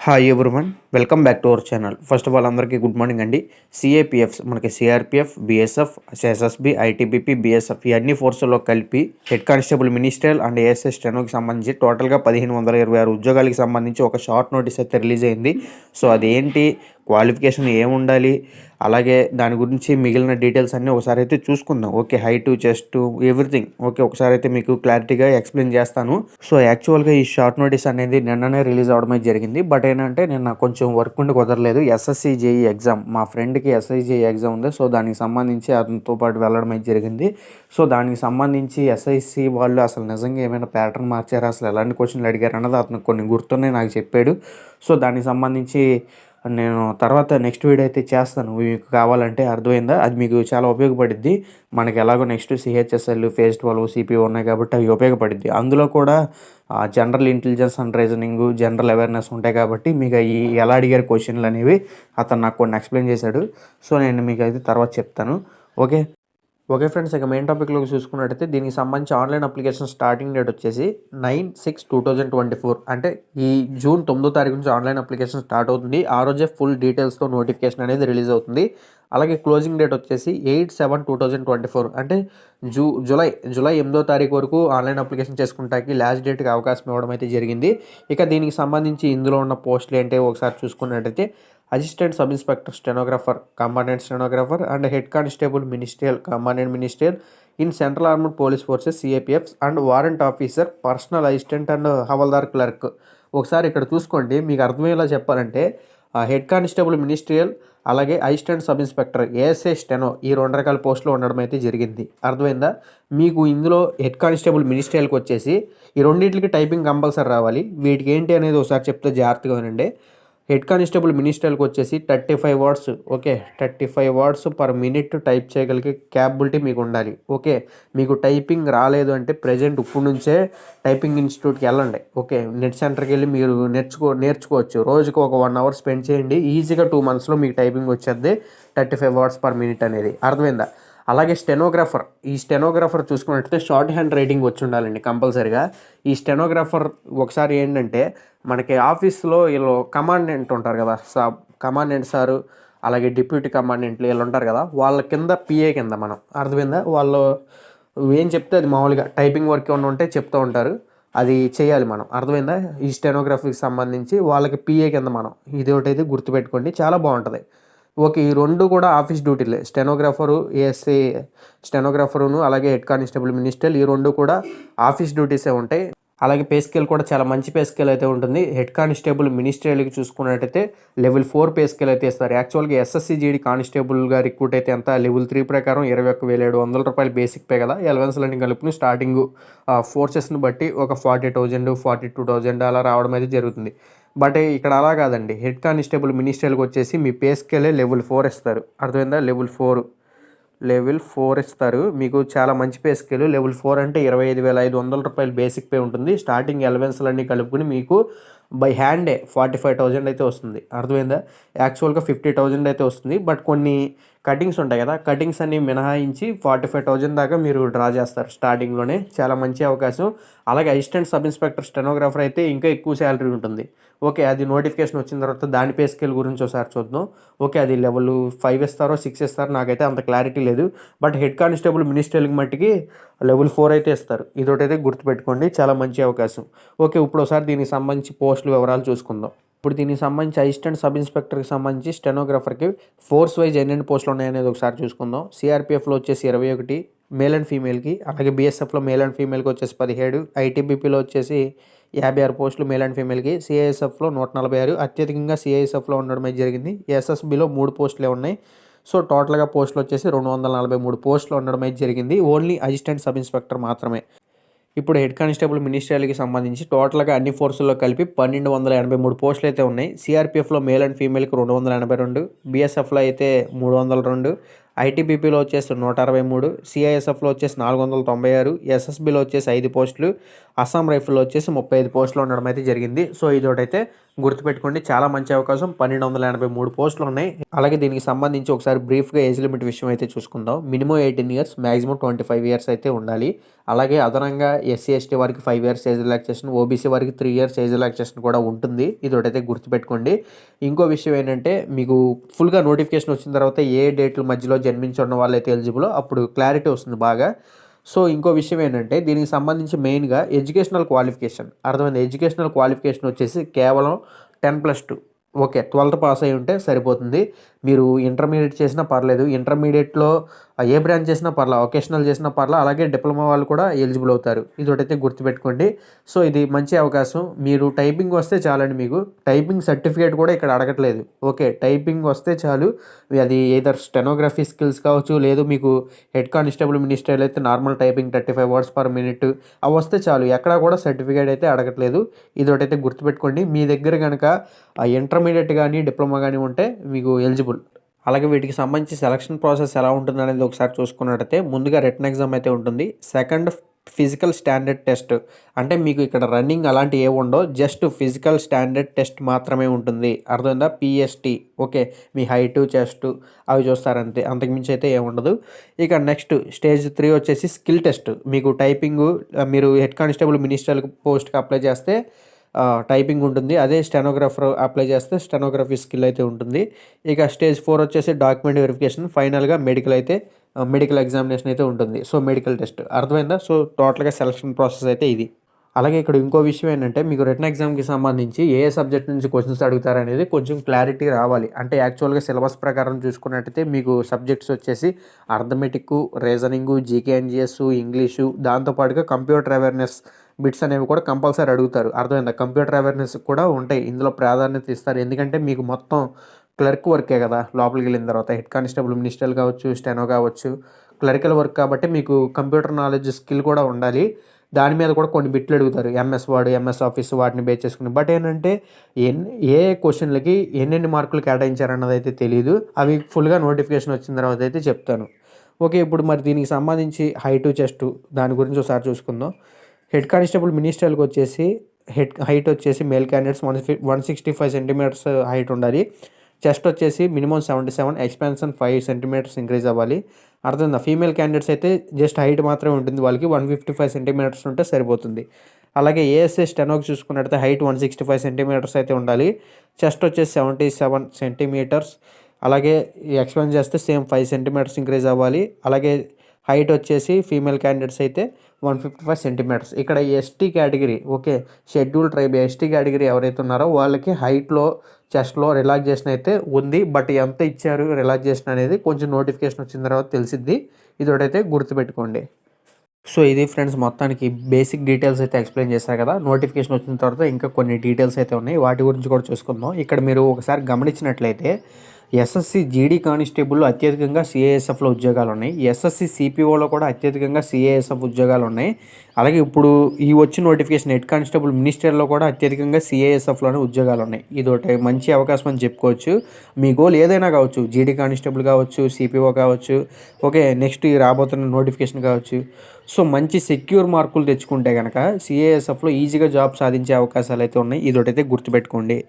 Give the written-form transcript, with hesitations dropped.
Hi everyone, welcome back to our channel. First of all అందరికీ good morning అండి. CAPFs మనకి CRPF, BSF, SSB, ITBP, BSF ఈ అన్ని ఫోర్సుల్లో కలిపి head constable ministerial and ASI స్టెనోకి సంబంధించి టోటల్గా 1526 ఉద్యోగాలకు సంబంధించి ఒక షార్ట్ నోటీస్ అయితే రిలీజ్ అయింది. సో అదేంటి, క్వాలిఫికేషన్ ఏముండాలి, అలాగే దాని గురించి మిగిలిన డీటెయిల్స్ అన్నీ ఒకసారి అయితే చూసుకుందాం. Okay, height, chest, everything okay, ఒకసారి అయితే మీకు క్లారిటీగా ఎక్స్ప్లెయిన్ చేస్తాను. సో యాక్చువల్గా ఈ షార్ట్ నోటీస్ అనేది నిన్ననే రిలీజ్ అవడమే జరిగింది. బట్ ఏంటంటే నిన్న కొంచెం వర్క్ ఉండి కుదరలేదు. ఎస్ఎస్సి జేఈ ఎగ్జామ్, మా ఫ్రెండ్కి ఎస్ఎస్సి జేఈ ఎగ్జామ్ ఉంది. సో దానికి సంబంధించి అతనితో పాటు వెళ్ళడం అయితే జరిగింది. సో దానికి సంబంధించి ఎస్ఐసి వాళ్ళు అసలు నిజంగా ఏమైనా ప్యాటర్న్ మార్చారా, అసలు ఎలాంటి క్వశ్చన్లు అడిగారు అన్నది అతను కొన్ని గుర్తున్నాయి నాకు చెప్పాడు. సో దానికి సంబంధించి నేను తర్వాత నెక్స్ట్ వీడియో అయితే చేస్తాను, మీకు కావాలంటే. అర్థమైందా? అది మీకు చాలా ఉపయోగపడుద్ది. మనకి ఎలాగో నెక్స్ట్ సిహెచ్ఎస్ఎల్, ఫేజ్ 12, సిపిఓ ఉన్నాయి కాబట్టి అవి ఉపయోగపడుద్ది. అందులో కూడా general intelligence and reasoning, general awareness ఉంటాయి కాబట్టి మీకు ఈ ఎలా అడిగారు క్వశ్చన్లు అనేవి అతను నాకు కొన్ని ఎక్స్ప్లెయిన్ చేశాడు. సో నేను మీకు అయితే తర్వాత చెప్తాను. ఓకే ఓకే ఫ్రెండ్స్, ఇక మెయిన్ టాపిక్లోకి చూసుకున్నట్టయితే దీనికి సంబంధించి ఆన్లైన్ అప్లికేషన్ స్టార్టింగ్ డేట్ వచ్చేసి 9/6/2024, అంటే ఈ జూన్ 9వ తారీఖు నుంచి ఆన్లైన్ అప్లికేషన్ స్టార్ట్ అవుతుంది. ఆ రోజే ఫుల్ డీటెయిల్స్తో నోటిఫికేషన్ అనేది రిలీజ్ అవుతుంది. అలాగే క్లోజింగ్ డేట్ వచ్చేసి 8/7/2024, అంటే జూలై 8వ తారీఖు వరకు ఆన్లైన్ అప్లికేషన్ చేసుకుంటానికి లాస్ట్ డేట్కి అవకాశం ఇవ్వడం అయితే జరిగింది. ఇక దీనికి సంబంధించి ఇందులో ఉన్న పోస్టులు ఏంటో ఒకసారి చూసుకున్నట్టయితే assistant sub inspector stenographer, commandant stenographer and head constable ministerial, commandant ministerial in central armed police forces CAPFs and warrant officer, personal assistant and havildar clerk. ఒకసారి ఇక్కడ చూసుకోండి, మీకు అర్థమయ్యేలా చెప్పాలంటే హెడ్ కానిస్టేబుల్ మినిస్ట్రియల్ అలాగే assistant sub inspector ASI steno ఈ 2 రకాల పోస్టులు ఉండడం అయితే జరిగింది. అర్థమైందా? మీకు ఇందులో హెడ్ కానిస్టేబుల్ మినిస్ట్రియల్కి వచ్చేసి ఈ రెండింటికి టైపింగ్ కంపల్సరీ రావాలి. వీటికి ఏంటి అనేది ఒకసారి చెప్తే జాగ్రత్తగా వినండి. హెడ్ కానిస్టేబుల్ మినిస్ట్రియల్కి వచ్చేసి 35 words, okay, 35 words per minute type చేయగలిగే క్యాపబిలిటీ మీకు ఉండాలి. ఓకే, మీకు టైపింగ్ రాలేదు అంటే ప్రజెంట్ ఇప్పుడు నుంచే టైపింగ్ ఇన్స్టిట్యూట్కి వెళ్ళండి. ఓకే, నెట్ సెంటర్కి వెళ్ళి మీరు నేర్చుకోవచ్చు. రోజుకు ఒక 1 అవర్ స్పెండ్ చేయండి. ఈజీగా 2 monthsలో మీకు టైపింగ్ వచ్చేది 35 వర్డ్స్ పర్ మినిట్ అనేది. అర్థమైందా? అలాగే ఈ స్టెనోగ్రాఫర్ చూసుకున్నట్టయితే షార్ట్ హ్యాండ్ రైటింగ్ వచ్చి ఉండాలండి కంపల్సరీగా. ఈ స్టెనోగ్రాఫర్ ఒకసారి ఏంటంటే మనకి ఆఫీస్లో వీళ్ళు కమాండెంట్ ఉంటారు కదా, కమాండెంట్ సారు, అలాగే డిప్యూటీ కమాండెంట్లు వీళ్ళు ఉంటారు కదా, వాళ్ళ కింద పిఏ కింద మనం. అర్థమైందా? వాళ్ళు ఏం చెప్తే అది మామూలుగా టైపింగ్ వర్క్ ఏమైనా ఉంటే చెప్తూ ఉంటారు, అది చేయాలి మనం. అర్థమైందా? ఈ స్టెనోగ్రఫీకి సంబంధించి వాళ్ళకి పిఏ కింద మనం. ఇది ఒకటి అయితే గుర్తుపెట్టుకోండి, చాలా బాగుంటుంది. ఓకే, ఈ 2 కూడా ఆఫీస్ డ్యూటీలే. ఏఎస్ఐ స్టెనోగ్రాఫరును అలాగే హెడ్ కానిస్టేబుల్ మినిస్ట్రియల్ ఈ 2 కూడా ఆఫీస్ డ్యూటీసే ఉంటాయి. అలాగే పే స్కేల్ కూడా చాలా మంచి పే స్కేల్ అయితే ఉంటుంది. హెడ్ కానిస్టేబుల్ మినిస్ట్రియల్కి చూసుకున్నట్టయితే లెవెల్ 4 పే స్కేల్ అయితే ఇస్తారు. యాక్చువల్గా ఎస్ఎస్సి జీడీ కానిస్టేబుల్గా రిక్రూట్ అయితే ఎంత, లెవెల్ 3 ప్రకారం 21,700 రూపాయలు బేసిక్ పే కదా, ఎలవెన్స్లన్నీ కలుపుకుని స్టార్టింగ్ ఫోర్సెస్ని బట్టి ఒక 40,000 42,000 అలా రావడం అయితే జరుగుతుంది. బట్ ఇక్కడ అలా కాదండి. హెడ్ కానిస్టేబుల్ మినిస్ట్రియల్కి వచ్చేసి మీ పే స్కేలే లెవెల్ 4 ఇస్తారు. అర్థమైందా? లెవెల్ 4 ఇస్తారు. మీకు చాలా మంచి పే స్కేల్. లెవెల్ 4 అంటే 25,500 రూపాయలు బేసిక్ పే ఉంటుంది. స్టార్టింగ్ ఎలవెన్స్లన్నీ కలుపుకుని మీకు బై హ్యాండే 45,000 అయితే వస్తుంది. అర్థమైందా? యాక్చువల్గా 50,000 అయితే వస్తుంది. బట్ కొన్ని కటింగ్స్ ఉంటాయి కదా, కటింగ్స్ అన్ని మినహాయించి 45,000 దాకా మీరు డ్రా చేస్తారు స్టార్టింగ్లోనే. చాలా మంచి అవకాశం. అలాగే అసిస్టెంట్ సబ్ ఇన్స్పెక్టర్ స్టెనోగ్రాఫర్ అయితే ఇంకా ఎక్కువ శాలరీ ఉంటుంది. ఓకే, అది నోటిఫికేషన్ వచ్చిన తర్వాత దాని పే స్కేల్ గురించి ఒకసారి చూద్దాం. ఓకే, అది లెవెల్ 5 ఇస్తారో 6 ఇస్తారో నాకైతే అంత క్లారిటీ లేదు. బట్ హెడ్ కానిస్టేబుల్ మినిస్ట్రియల్కి మట్టికి లెవెల్ 4 అయితే ఇస్తారు. ఇదొకటైతే గుర్తుపెట్టుకోండి, చాలా మంచి అవకాశం. ఓకే, ఇప్పుడు ఒకసారి దీనికి సంబంధించి పోస్టుల వివరాలు చూసుకుందాం. ఇప్పుడు దీనికి సంబంధించి అసిస్టెంట్ సబ్ ఇన్స్పెక్టర్కి సంబంధించి స్టెనోగ్రాఫర్కి ఫోర్స్ వైజ్ ఎన్ని పోస్టులు ఉన్నాయనేది ఒకసారి చూసుకుందాం. సిఆర్పిఎఫ్లో వచ్చేసి 21 మేల్ అండ్ ఫీమేల్కి, అలాగే బీఎస్ఎఫ్లో మేల్ అండ్ ఫీమేల్కి వచ్చేసి 17, ఐటీబీపీలో వచ్చేసి 56 పోస్టులు మేల్ అండ్ ఫీమేల్కి, సిఐఎస్ఎఫ్లో 146, అత్యధికంగా సిఐఎస్ఎఫ్లో ఉండడం జరిగింది. ఎస్ఎస్బిలో 3 పోస్టులే ఉన్నాయి. సో టోటల్గా పోస్టులు వచ్చేసి 243 పోస్టులు ఉండడం అయితే జరిగింది. ఓన్లీ అసిస్టెంట్ సబ్ ఇన్స్పెక్టర్ మాత్రమే. ఇప్పుడు హెడ్ కానిస్టేబుల్ మినిస్ట్రియల్కి సంబంధించి టోటల్గా అన్ని ఫోర్సుల్లో కలిపి 1,283 పోస్టులు అయితే ఉన్నాయి. సిఆర్పిఎఫ్లో మేల్ అండ్ ఫీమేల్కి 282, బీఎస్ఎఫ్లో అయితే 302, ఐటీబీపీలో వచ్చేసి 163, సిఐఎస్ఎఫ్లో వచ్చేసి 496, ఎస్ఎస్బిలో వచ్చేసి 5 పోస్టులు, అస్సాం రైఫిల్లో వచ్చేసి 35 పోస్టులు ఉండడం అయితే జరిగింది. సో ఇదొకటైతే గుర్తుపెట్టుకోండి, చాలా మంచి అవకాశం. 1,283 పోస్టులు ఉన్నాయి. అలాగే దీనికి సంబంధించి ఒకసారి బ్రీఫ్గా ఏజ్ లిమిట్ విషయం అయితే చూసుకుందాం. మినిమం 18 ఇయర్స్, మ్యాక్సిమం 25 ఇయర్స్ అయితే ఉండాలి. అలాగే అదనంగా ఎస్సీ ఎస్టీ వారికి 5 ఇయర్స్ ఏజ్ రిలాక్సేషన్, ఓబీసీ వారికి 3 ఇయర్స్ ఏజ్ రిలాక్సేషన్ కూడా ఉంటుంది. ఇదొకటైతే గుర్తుపెట్టుకోండి. ఇంకో విషయం ఏంటంటే మీకు ఫుల్గా నోటిఫికేషన్ వచ్చిన తర్వాత ఏ డేట్ల మధ్యలో జన్మించి ఉన్న వాళ్ళైతే ఎలిజిబులో అప్పుడు క్లారిటీ వస్తుంది బాగా. సో ఇంకో విషయం ఏంటంటే దీనికి సంబంధించి మెయిన్గా ఎడ్యుకేషనల్ క్వాలిఫికేషన్ అర్థమైంది. ఎడ్యుకేషనల్ క్వాలిఫికేషన్ వచ్చేసి కేవలం 10+2 ఓకే 12th పాస్ అయి ఉంటే సరిపోతుంది. మీరు ఇంటర్మీడియట్ చేసినా పర్లేదు. ఇంటర్మీడియట్లో ఏ బ్రాంచ్ చేసినా పర్లా, వొకేషనల్ చేసినా పర్లా, అలాగే డిప్లొమా వాళ్ళు కూడా ఎలిజిబుల్ అవుతారు. ఇదొకటైతే గుర్తుపెట్టుకోండి. సో ఇది మంచి అవకాశం. మీరు టైపింగ్ వస్తే చాలండి. మీకు టైపింగ్ సర్టిఫికేట్ కూడా ఇక్కడ అడగట్లేదు. ఓకే టైపింగ్ వస్తే చాలు. అది ఏదర్ స్టెనోగ్రఫీ స్కిల్స్ కావచ్చు, లేదు మీకు హెడ్ కానిస్టేబుల్ మినిస్ట్రియల్ అయితే normal typing 35 words per minute అవి వస్తే చాలు. ఎక్కడా కూడా సర్టిఫికేట్ అయితే అడగట్లేదు. ఇదొకటైతే గుర్తుపెట్టుకోండి. మీ దగ్గర కనుక ఇంటర్మీడియట్ కానీ డిప్లొమా కానీ ఉంటే మీకు ఎలిజిబుల్. అలాగే వీటికి సంబంధించి సెలక్షన్ ప్రాసెస్ ఎలా ఉంటుందనేది ఒకసారి చూసుకున్నట్టయితే ముందుగా రిటన్ ఎగ్జామ్ అయితే ఉంటుంది. సెకండ్ ఫిజికల్ స్టాండర్డ్ టెస్ట్, అంటే మీకు ఇక్కడ రన్నింగ్ అలాంటివి ఏమి ఉండవు, జస్ట్ ఫిజికల్ స్టాండర్డ్ టెస్ట్ మాత్రమే ఉంటుంది. అర్థమైందా? పిఎస్టీ ఓకే, మీ హైటు చెస్ట్ అవి చూస్తారంతే, అంతకుమించి అయితే ఏముండదు. ఇక నెక్స్ట్ స్టేజ్ 3 వచ్చేసి స్కిల్ టెస్ట్. మీకు టైపింగ్ మీరు హెడ్ కానిస్టేబుల్ మినిస్ట్రియల్ పోస్ట్కి అప్లై చేస్తే టైపింగ్ ఉంటుంది. అదే స్టెనోగ్రాఫర్ అప్లై చేస్తే స్టెనోగ్రఫీ స్కిల్ అయితే ఉంటుంది. ఇక స్టేజ్ 4 వచ్చేసి డాక్యుమెంట్ వెరిఫికేషన్, ఫైనల్గా మెడికల్ అయితే మెడికల్ ఎగ్జామినేషన్ అయితే ఉంటుంది. సో మెడికల్ టెస్ట్ అర్థమైందా? సో టోటల్గా సెలక్షన్ ప్రాసెస్ అయితే ఇది. అలాగే ఇక్కడ ఇంకో విషయం ఏంటంటే మీకు రిటన్ ఎగ్జామ్కి సంబంధించి ఏ సబ్జెక్ట్ నుంచి క్వశ్చన్స్ అడుగుతారనేది కొంచెం క్లారిటీ రావాలి. అంటే యాక్చువల్గా సిలబస్ ప్రకారం చూసుకున్నట్టయితే మీకు సబ్జెక్ట్స్ వచ్చేసి arithmetic, reasoning, GK and GS, English, దాంతోపాటుగా కంప్యూటర్ అవేర్నెస్ బిట్స్ అనేవి కూడా కంపల్సరీ అడుగుతారు. అర్థమైందా? కంప్యూటర్ అవేర్నెస్ కూడా ఉంటాయి, ఇందులో ప్రాధాన్యత ఇస్తారు. ఎందుకంటే మీకు మొత్తం క్లర్క్ వర్కే కదా, లోపలికి వెళ్ళిన తర్వాత హెడ్ కానిస్టేబుల్ మినిస్ట్రియల్ కావచ్చు, స్టెనో కావచ్చు, క్లరికల్ వర్క్ కాబట్టి మీకు కంప్యూటర్ నాలెడ్జ్ స్కిల్ కూడా ఉండాలి. దాని మీద కూడా కొన్ని బిట్లు అడుగుతారు, ఎంఎస్ వర్డ్, ఎంఎస్ ఆఫీస్ వాటిని బేస్ చేసుకుని. బట్ ఏంటంటే ఏ క్వశ్చన్లకి ఎన్నెన్ని మార్కులు కేటాయించారన్నది అయితే తెలియదు. అవి ఫుల్గా నోటిఫికేషన్ వచ్చిన తర్వాత అయితే చెప్తాను. ఓకే ఇప్పుడు మరి దీనికి సంబంధించి హైటు చెస్ట్ దాని గురించి ఒకసారి చూసుకుందాం. హెడ్ కానిస్టేబుల్ మినిస్ట్రియల్కి వచ్చేసి హైట్ వచ్చేసి మేల్ క్యాండిడేట్స్ 165 సెంటీమీటర్స్ హైట్ ఉండాలి. చెస్ట్ వచ్చేసి మినిమం 77, ఎక్స్పాన్షన్ 5 సెంటీమీటర్స్ ఇంక్రీజ్ అవ్వాలి. అర్థమైందా? ఫీమేల్ క్యాండిడేట్స్ అయితే జస్ట్ హైట్ మాత్రమే ఉంటుంది, వాళ్ళకి 155 సెంటీమీటర్స్ ఉంటే సరిపోతుంది. అలాగే ఏఎస్ఏ స్టెనోకి చూసుకున్నట్టయితే హైట్ 165 సెంటీమీటర్స్ అయితే ఉండాలి. చెస్ట్ వచ్చేసి 77 సెంటీమీటర్స్, అలాగే ఎక్స్పాండ్ చేస్తే సేమ్ 5 సెంటీమీటర్స్ ఇంక్రీజ్ అవ్వాలి. అలాగే హైట్ వచ్చేసి ఫీమేల్ క్యాండిడేట్స్ అయితే 155 సెంటీమీటర్స్. ఇక్కడ ST category okay, schedule tribe ST category ఎవరైతే ఉన్నారో వాళ్ళకి హైట్లో చెస్ట్లో రిలాక్సేషన్ అయితే ఉంది. బట్ ఎంత ఇచ్చారు రిలాక్సేషన్ అనేది కొంచెం నోటిఫికేషన్ వచ్చిన తర్వాత తెలిసిద్ది. ఇదొకటైతే గుర్తుపెట్టుకోండి. సో ఇది ఫ్రెండ్స్, మొత్తానికి బేసిక్ డీటెయిల్స్ అయితే ఎక్స్ప్లెయిన్ చేశారు కదా. నోటిఫికేషన్ వచ్చిన తర్వాత ఇంకా కొన్ని డీటెయిల్స్ అయితే ఉన్నాయి, వాటి గురించి కూడా చూసుకుందాం. ఇక్కడ మీరు ఒకసారి గమనించినట్లయితే ఎస్ఎస్సి జీడీ కానిస్టేబుల్లో అత్యధికంగా సిఏఎస్ఎఫ్లో ఉద్యోగాలు ఉన్నాయి. ఎస్ఎస్సి సిపిఓలో కూడా అత్యధికంగా సిఏఎస్ఎఫ్ ఉద్యోగాలు ఉన్నాయి. అలాగే ఇప్పుడు ఈ వచ్చి నోటిఫికేషన్ హెడ్ కానిస్టేబుల్ మినిస్ట్రీలో కూడా అత్యధికంగా సిఏఎస్ఎఫ్లోనే ఉద్యోగాలు ఉన్నాయి. ఇది ఒకటి మంచి అవకాశం అని చెప్పుకోవచ్చు. మీ గోల్ ఏదైనా కావచ్చు, జీడీ కానిస్టేబుల్ కావచ్చు, సిపిఓ కావచ్చు, ఓకే నెక్స్ట్ రాబోతున్న నోటిఫికేషన్ కావచ్చు. సో మంచి సెక్యూర్ మార్కులు తెచ్చుకుంటే కనుక సిఏఎస్ఎఫ్లో ఈజీగా జాబ్ సాధించే అవకాశాలు అయితే ఉన్నాయి. ఇది ఒకటైతే గుర్తుపెట్టుకోండి.